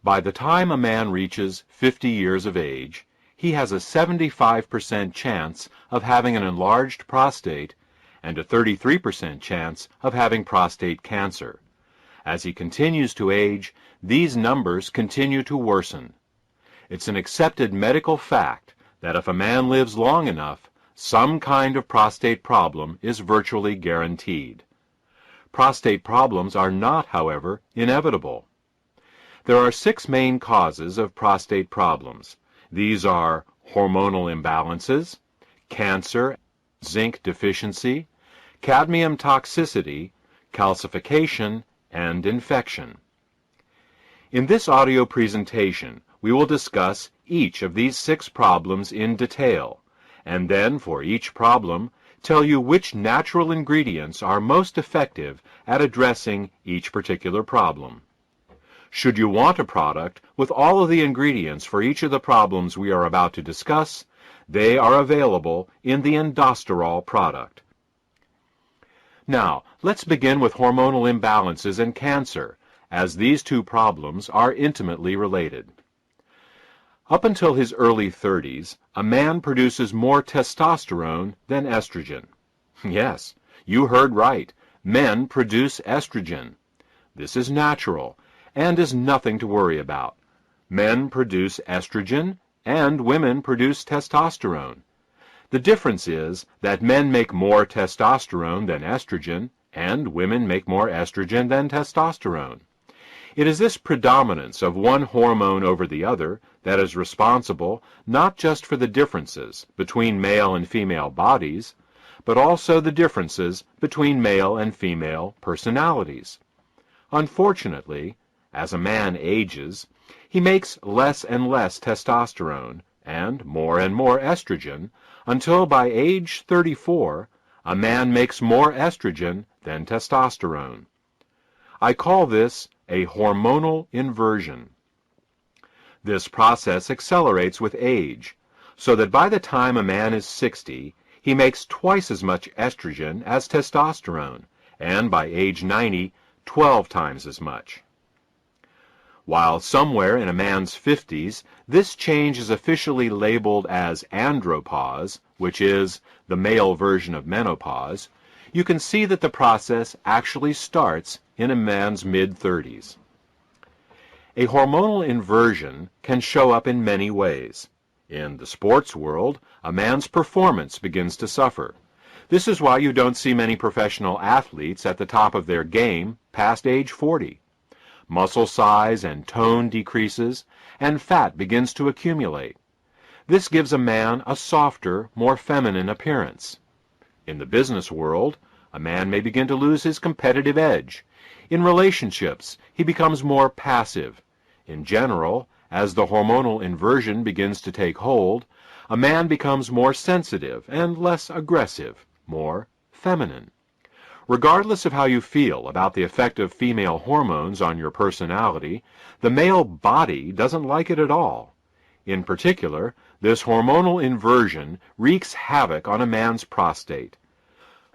By the time a man reaches 50 years of age, he has a 75% chance of having an enlarged prostate and a 33% chance of having prostate cancer. As he continues to age, these numbers continue to worsen. It's an accepted medical fact that if a man lives long enough, some kind of prostate problem is virtually guaranteed. Prostate problems are not, however, inevitable. There are 6 main causes of prostate problems. These are hormonal imbalances, cancer, zinc deficiency, cadmium toxicity, calcification, and infection. In this audio presentation, we will discuss each of these 6 problems in detail, and then for each problem, tell you which natural ingredients are most effective at addressing each particular problem. Should you want a product with all of the ingredients for each of the problems we are about to discuss, they are available in the Endosterol product. Now, let's begin with hormonal imbalances and cancer, as these 2 problems are intimately related. Up until his early 30s, a man produces more testosterone than estrogen. Yes, you heard right. Men produce estrogen. This is natural and is nothing to worry about. Men produce estrogen and women produce testosterone. The difference is that men make more testosterone than estrogen and women make more estrogen than testosterone. It is this predominance of one hormone over the other that is responsible not just for the differences between male and female bodies, but also the differences between male and female personalities. Unfortunately, as a man ages, he makes less and less testosterone and more estrogen until by age 34, a man makes more estrogen than testosterone. I call this a hormonal inversion. This process accelerates with age, so that by the time a man is 60, he makes twice as much estrogen as testosterone, and by age 90, 12 times as much. While somewhere in a man's 50s, this change is officially labeled as andropause, which is the male version of menopause, you can see that the process actually starts in a man's mid-30s. A hormonal inversion can show up in many ways. In the sports world, a man's performance begins to suffer. This is why you don't see many professional athletes at the top of their game past age 40. Muscle size and tone decreases, and fat begins to accumulate. This gives a man a softer, more feminine appearance. In the business world, a man may begin to lose his competitive edge. In relationships, he becomes more passive. In general, as the hormonal inversion begins to take hold, a man becomes more sensitive and less aggressive, more feminine. Regardless of how you feel about the effect of female hormones on your personality, the male body doesn't like it at all. In particular, this hormonal inversion wreaks havoc on a man's prostate.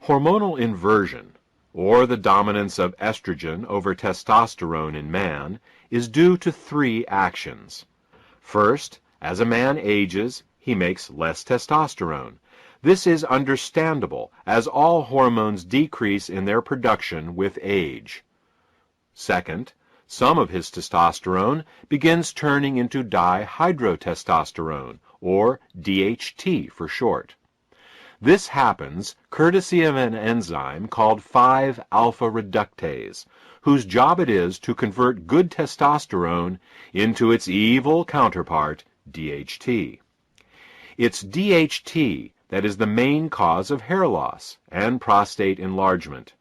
Hormonal inversion, or the dominance of estrogen over testosterone in man, is due to 3 actions. First, as a man ages, he makes less testosterone. This is understandable, as all hormones decrease in their production with age. Second, some of his testosterone begins turning into dihydrotestosterone, or DHT for short. This happens courtesy of an enzyme called 5-alpha reductase, whose job it is to convert good testosterone into its evil counterpart, DHT. It's DHT that is the main cause of hair loss and prostate enlargement.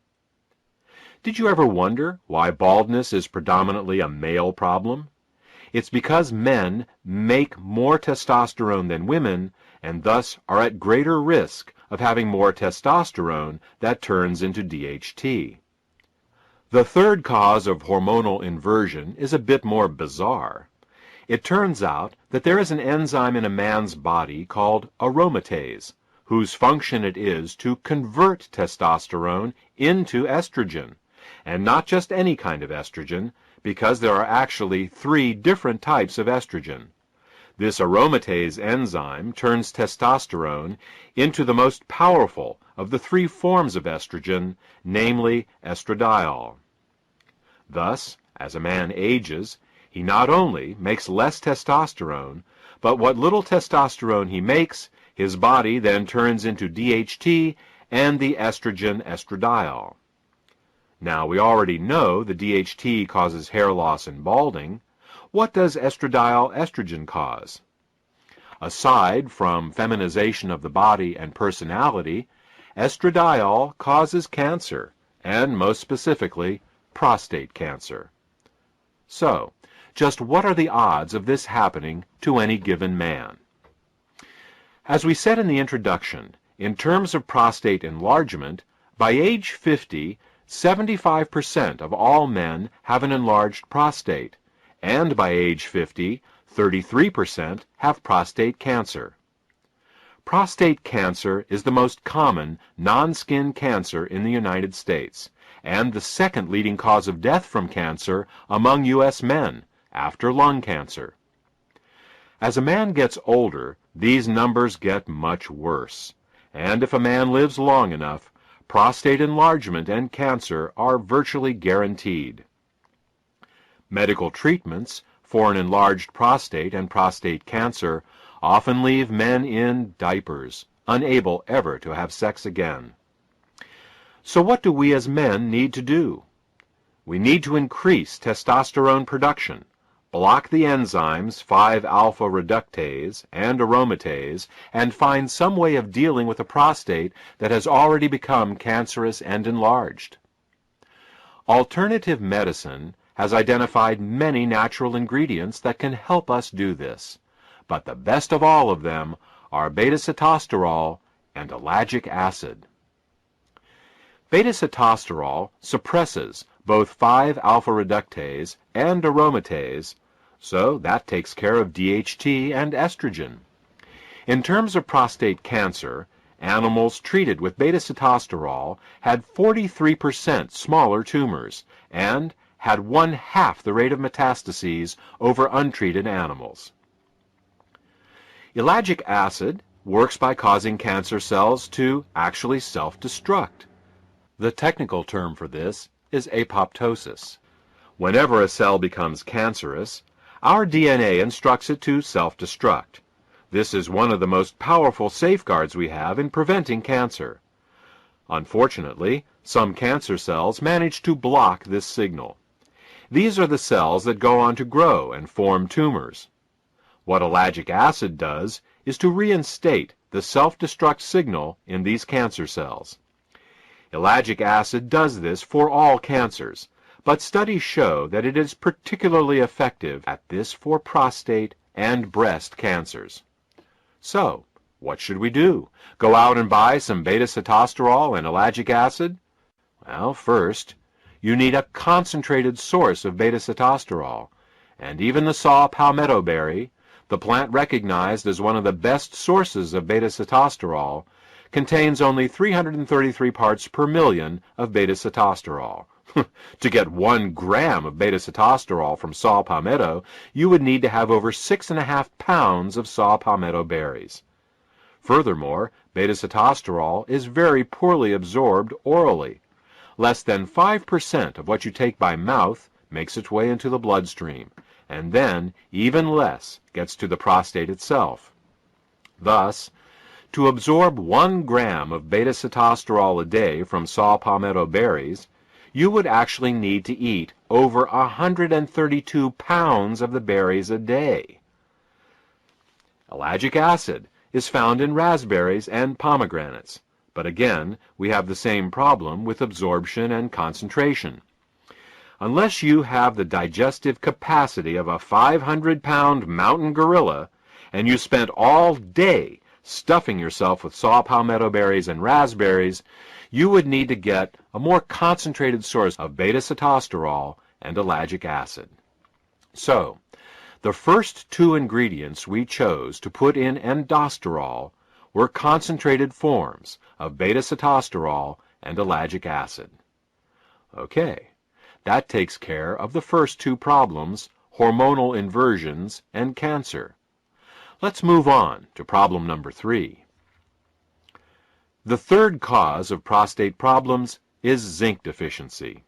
Did you ever wonder why baldness is predominantly a male problem? It's because men make more testosterone than women and thus are at greater risk of having more testosterone that turns into DHT. The third cause of hormonal inversion is a bit more bizarre. It turns out that there is an enzyme in a man's body called aromatase, whose function it is to convert testosterone into estrogen, And not just any kind of estrogen, because there are actually 3 different types of estrogen. This aromatase enzyme turns testosterone into the most powerful of the 3 forms of estrogen, namely estradiol. Thus, as a man ages, he not only makes less testosterone, but what little testosterone he makes, his body then turns into DHT and the estrogen estradiol. Now, we already know the DHT causes hair loss and balding. What does estradiol estrogen cause? Aside from feminization of the body and personality, estradiol causes cancer, and most specifically, prostate cancer. So, just what are the odds of this happening to any given man? As we said in the introduction, in terms of prostate enlargement, by age 50, 75% of all men have an enlarged prostate, and by age 50, 33% have prostate cancer. Prostate cancer is the most common non-skin cancer in the United States, and the second leading cause of death from cancer among U.S. men, after lung cancer. As a man gets older, these numbers get much worse, and if a man lives long enough, prostate enlargement and cancer are virtually guaranteed. Medical treatments for an enlarged prostate and prostate cancer often leave men in diapers, unable ever to have sex again. So what do we as men need to do? We need to increase testosterone production, block the enzymes 5-alpha reductase and aromatase, and find some way of dealing with a prostate that has already become cancerous and enlarged. Alternative medicine has identified many natural ingredients that can help us do this, but the best of all of them are beta-sitosterol and ellagic acid. Beta-sitosterol suppresses both 5-alpha reductase and aromatase, so that takes care of DHT and estrogen. In terms of prostate cancer, animals treated with beta-sitosterol had 43% smaller tumors and had 1/2 the rate of metastases over untreated animals. Ellagic acid works by causing cancer cells to actually self-destruct. The technical term for this is apoptosis. Whenever a cell becomes cancerous, our DNA instructs it to self-destruct. This is one of the most powerful safeguards we have in preventing cancer. Unfortunately, some cancer cells manage to block this signal. These are the cells that go on to grow and form tumors. What ellagic acid does is to reinstate the self-destruct signal in these cancer cells. Ellagic acid does this for all cancers, but studies show that it is particularly effective at this for prostate and breast cancers. So, what should we do? Go out and buy some beta-sitosterol and ellagic acid? Well, first, you need a concentrated source of beta-sitosterol, and even the saw palmetto berry, the plant recognized as one of the best sources of beta-sitosterol, contains only 333 parts per million of beta-sitosterol. To get 1 gram of beta-sitosterol from saw palmetto, you would need to have over 6.5 pounds of saw palmetto berries. Furthermore, beta-sitosterol is very poorly absorbed orally. Less than 5% of what you take by mouth makes its way into the bloodstream, and then even less gets to the prostate itself. Thus, to absorb 1 gram of beta-sitosterol a day from saw palmetto berries, you would actually need to eat over 132 pounds of the berries a day. Ellagic acid is found in raspberries and pomegranates, but again, we have the same problem with absorption and concentration. Unless you have the digestive capacity of a 500-pound mountain gorilla, and you spent all day stuffing yourself with saw palmetto berries and raspberries, you would need to get a more concentrated source of beta-sitosterol and ellagic acid. So, the first 2 ingredients we chose to put in endosterol were concentrated forms of beta-sitosterol and ellagic acid. Okay, that takes care of the first two problems, hormonal inversions and cancer. Let's move on to problem number 3. The third cause of prostate problems is zinc deficiency.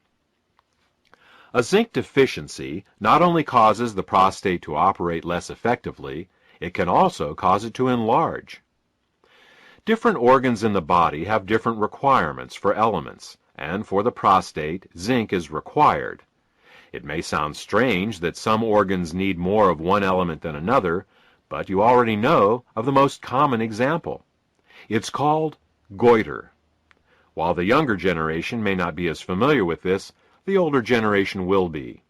A zinc deficiency not only causes the prostate to operate less effectively, it can also cause it to enlarge. Different organs in the body have different requirements for elements, and for the prostate, zinc is required. It may sound strange that some organs need more of one element than another, but you already know of the most common example. It's called goiter. While the younger generation may not be as familiar with this, the older generation will be.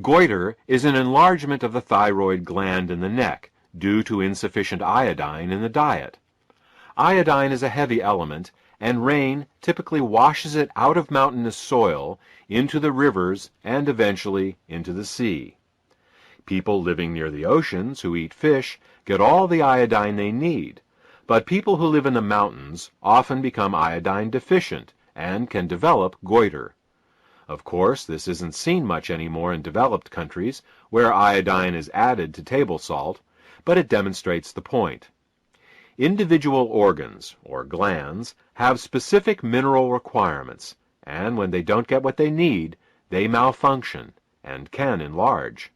Goiter is an enlargement of the thyroid gland in the neck due to insufficient iodine in the diet. Iodine is a heavy element, and rain typically washes it out of mountainous soil into the rivers and eventually into the sea. People living near the oceans who eat fish get all the iodine they need, but people who live in the mountains often become iodine deficient and can develop goiter. Of course, this isn't seen much anymore in developed countries where iodine is added to table salt, but it demonstrates the point. Individual organs, or glands, have specific mineral requirements, and when they don't get what they need, they malfunction and can enlarge.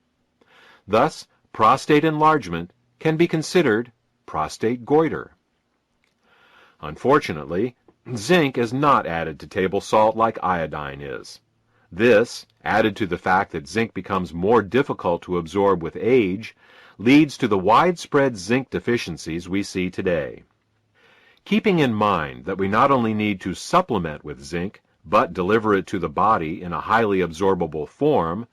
Thus, prostate enlargement can be considered prostate goiter. Unfortunately, zinc is not added to table salt like iodine is. This, added to the fact that zinc becomes more difficult to absorb with age, leads to the widespread zinc deficiencies we see today. Keeping in mind that we not only need to supplement with zinc, but deliver it to the body in a highly absorbable form,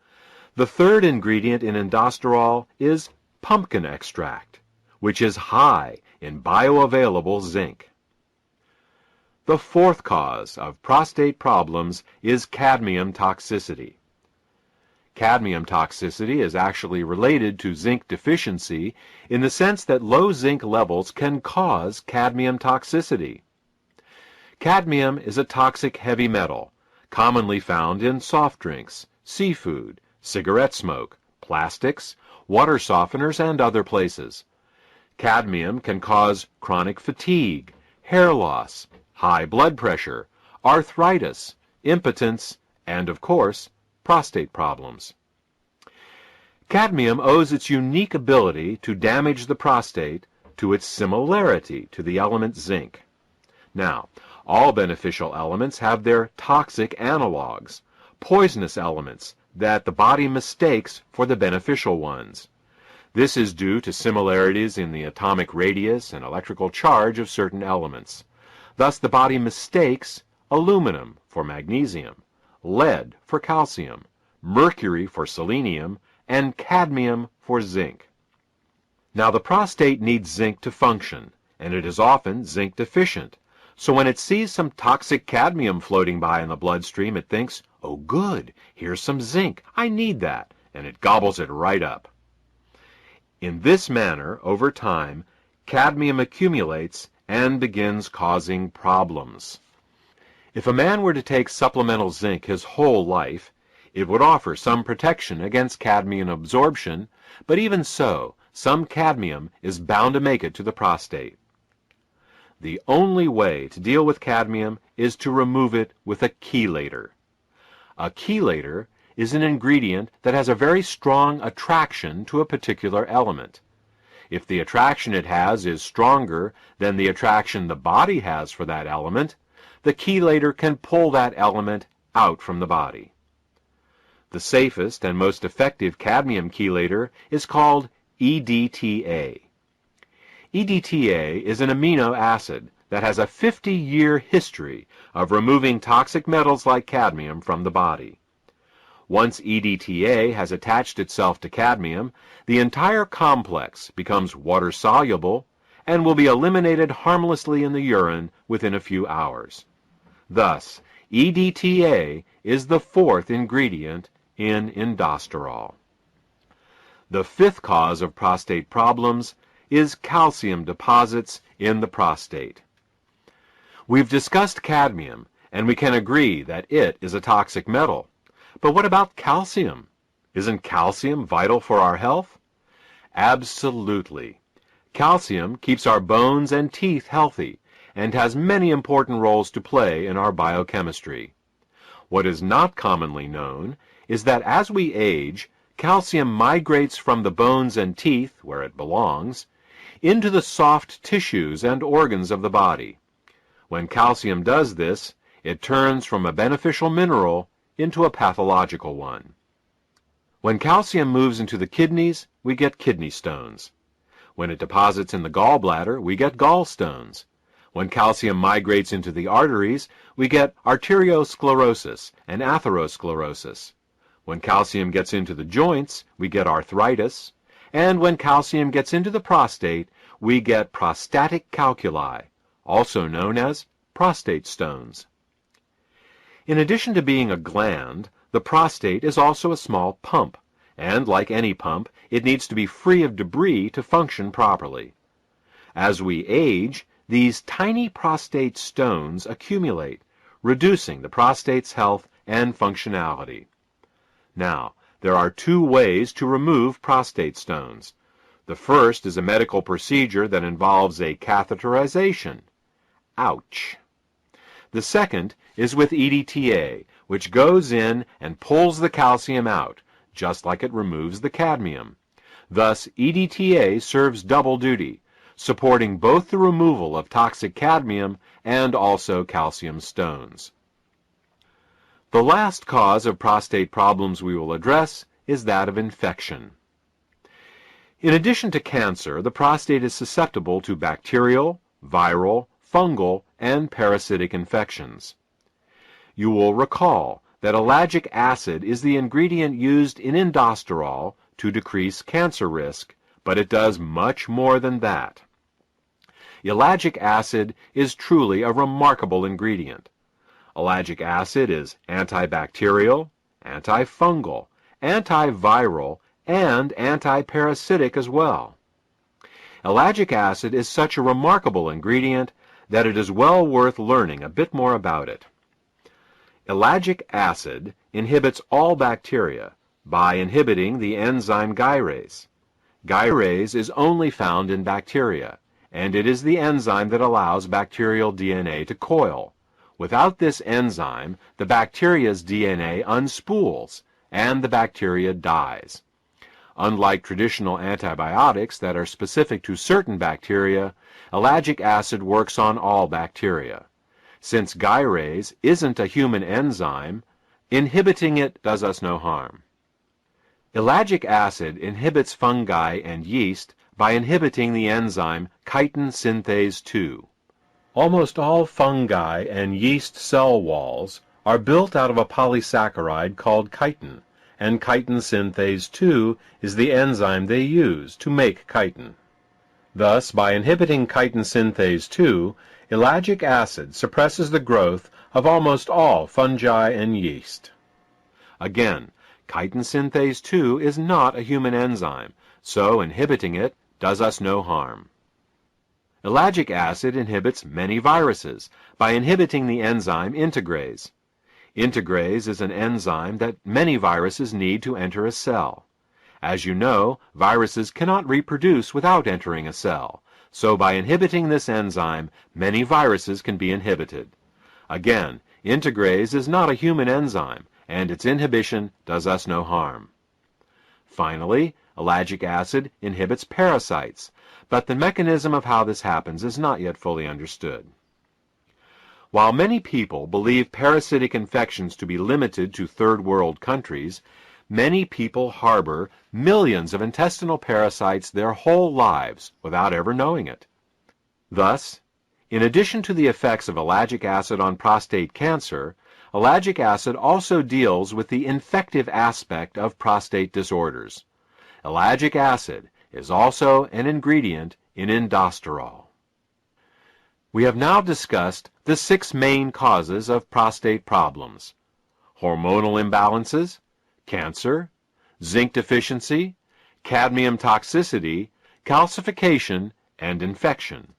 the third ingredient in indosterol is pumpkin extract, which is high in bioavailable zinc. The fourth cause of prostate problems is cadmium toxicity. Cadmium toxicity is actually related to zinc deficiency in the sense that low zinc levels can cause cadmium toxicity. Cadmium is a toxic heavy metal, commonly found in soft drinks, seafood, cigarette smoke, plastics, water softeners, and other places. Cadmium can cause chronic fatigue, hair loss, high blood pressure, arthritis, impotence, and, of course, prostate problems. Cadmium owes its unique ability to damage the prostate to its similarity to the element zinc. Now, all beneficial elements have their toxic analogs, poisonous elements that the body mistakes for the beneficial ones. This is due to similarities in the atomic radius and electrical charge of certain elements. Thus, the body mistakes aluminum for magnesium, lead for calcium, mercury for selenium, and cadmium for zinc. Now, the prostate needs zinc to function, and it is often zinc deficient. So when it sees some toxic cadmium floating by in the bloodstream, it thinks, "Oh good, here's some zinc, I need that," and it gobbles it right up. In this manner, over time, cadmium accumulates and begins causing problems. If a man were to take supplemental zinc his whole life, it would offer some protection against cadmium absorption, but even so, some cadmium is bound to make it to the prostate. The only way to deal with cadmium is to remove it with a chelator. A chelator is an ingredient that has a very strong attraction to a particular element. If the attraction it has is stronger than the attraction the body has for that element, the chelator can pull that element out from the body. The safest and most effective cadmium chelator is called EDTA. EDTA is an amino acid that has a 50-year history of removing toxic metals like cadmium from the body. Once EDTA has attached itself to cadmium, the entire complex becomes water-soluble and will be eliminated harmlessly in the urine within a few hours. Thus, EDTA is the fourth ingredient in indosterol. The fifth cause of prostate problems is calcium deposits in the prostate. We've discussed cadmium, and we can agree that it is a toxic metal. But what about calcium? Isn't calcium vital for our health? Absolutely. Calcium keeps our bones and teeth healthy and has many important roles to play in our biochemistry. What is not commonly known is that as we age, calcium migrates from the bones and teeth, where it belongs, into the soft tissues and organs of the body. When calcium does this, it turns from a beneficial mineral into a pathological one. When calcium moves into the kidneys, we get kidney stones. When it deposits in the gallbladder, we get gallstones. When calcium migrates into the arteries, we get arteriosclerosis and atherosclerosis. When calcium gets into the joints, we get arthritis. And when calcium gets into the prostate, we get prostatic calculi, also known as prostate stones. In addition to being a gland, the prostate is also a small pump, and like any pump, it needs to be free of debris to function properly. As we age, these tiny prostate stones accumulate, reducing the prostate's health and functionality. Now, there are two ways to remove prostate stones. The first is a medical procedure that involves a catheterization. Ouch! The second is with EDTA, which goes in and pulls the calcium out, just like it removes the cadmium. Thus, EDTA serves double duty, supporting both the removal of toxic cadmium and also calcium stones. The last cause of prostate problems we will address is that of infection. In addition to cancer, the prostate is susceptible to bacterial, viral, fungal, and parasitic infections. You will recall that ellagic acid is the ingredient used in indosterol to decrease cancer risk, but it does much more than that. Ellagic acid is truly a remarkable ingredient. Ellagic acid is antibacterial, antifungal, antiviral, and antiparasitic as well. Ellagic acid is such a remarkable ingredient that it is well worth learning a bit more about it. Ellagic acid inhibits all bacteria by inhibiting the enzyme gyrase. Gyrase is only found in bacteria, and it is the enzyme that allows bacterial DNA to coil. Without this enzyme, the bacteria's DNA unspools, and the bacteria dies. Unlike traditional antibiotics that are specific to certain bacteria, ellagic acid works on all bacteria. Since gyrase isn't a human enzyme, inhibiting it does us no harm. Ellagic acid inhibits fungi and yeast by inhibiting the enzyme chitin synthase 2. Almost all fungi and yeast cell walls are built out of a polysaccharide called chitin, and chitin synthase 2 is the enzyme they use to make chitin. Thus, by inhibiting chitin synthase 2, ellagic acid suppresses the growth of almost all fungi and yeast. Again, chitin synthase 2 is not a human enzyme, so inhibiting it does us no harm. Ellagic acid inhibits many viruses by inhibiting the enzyme integrase. Integrase is an enzyme that many viruses need to enter a cell. As you know, viruses cannot reproduce without entering a cell, so by inhibiting this enzyme, many viruses can be inhibited. Again, integrase is not a human enzyme, and its inhibition does us no harm. Finally, ellagic acid inhibits parasites, but the mechanism of how this happens is not yet fully understood. While many people believe parasitic infections to be limited to third world countries, many people harbor millions of intestinal parasites their whole lives without ever knowing it. Thus, in addition to the effects of ellagic acid on prostate cancer, ellagic acid also deals with the infective aspect of prostate disorders. Ellagic acid is also an ingredient in indosterol. We have now discussed the 6 main causes of prostate problems: hormonal imbalances, cancer, zinc deficiency, cadmium toxicity, calcification, and infection.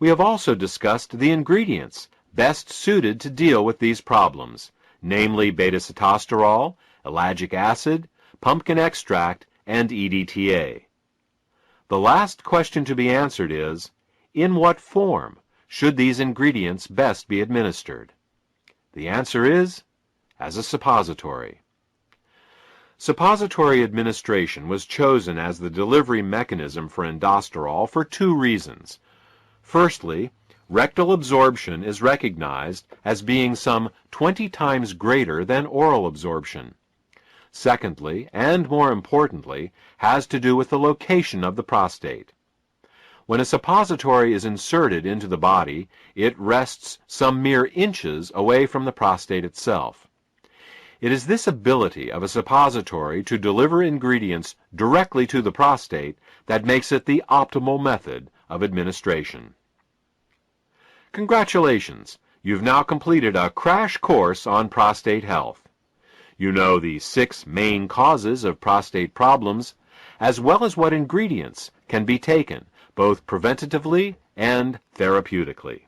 We have also discussed the ingredients best suited to deal with these problems, namely beta-sitosterol, ellagic acid, pumpkin extract, and EDTA. The last question to be answered is, in what form should these ingredients best be administered? The answer is, as a suppository. Suppository administration was chosen as the delivery mechanism for indosterol for two reasons. Firstly, rectal absorption is recognized as being some 20 times greater than oral absorption. Secondly, and more importantly, has to do with the location of the prostate. When a suppository is inserted into the body, it rests some mere inches away from the prostate itself. It is this ability of a suppository to deliver ingredients directly to the prostate that makes it the optimal method of administration. Congratulations! You've now completed a crash course on prostate health. You know the 6 main causes of prostate problems, as well as what ingredients can be taken, both preventatively and therapeutically.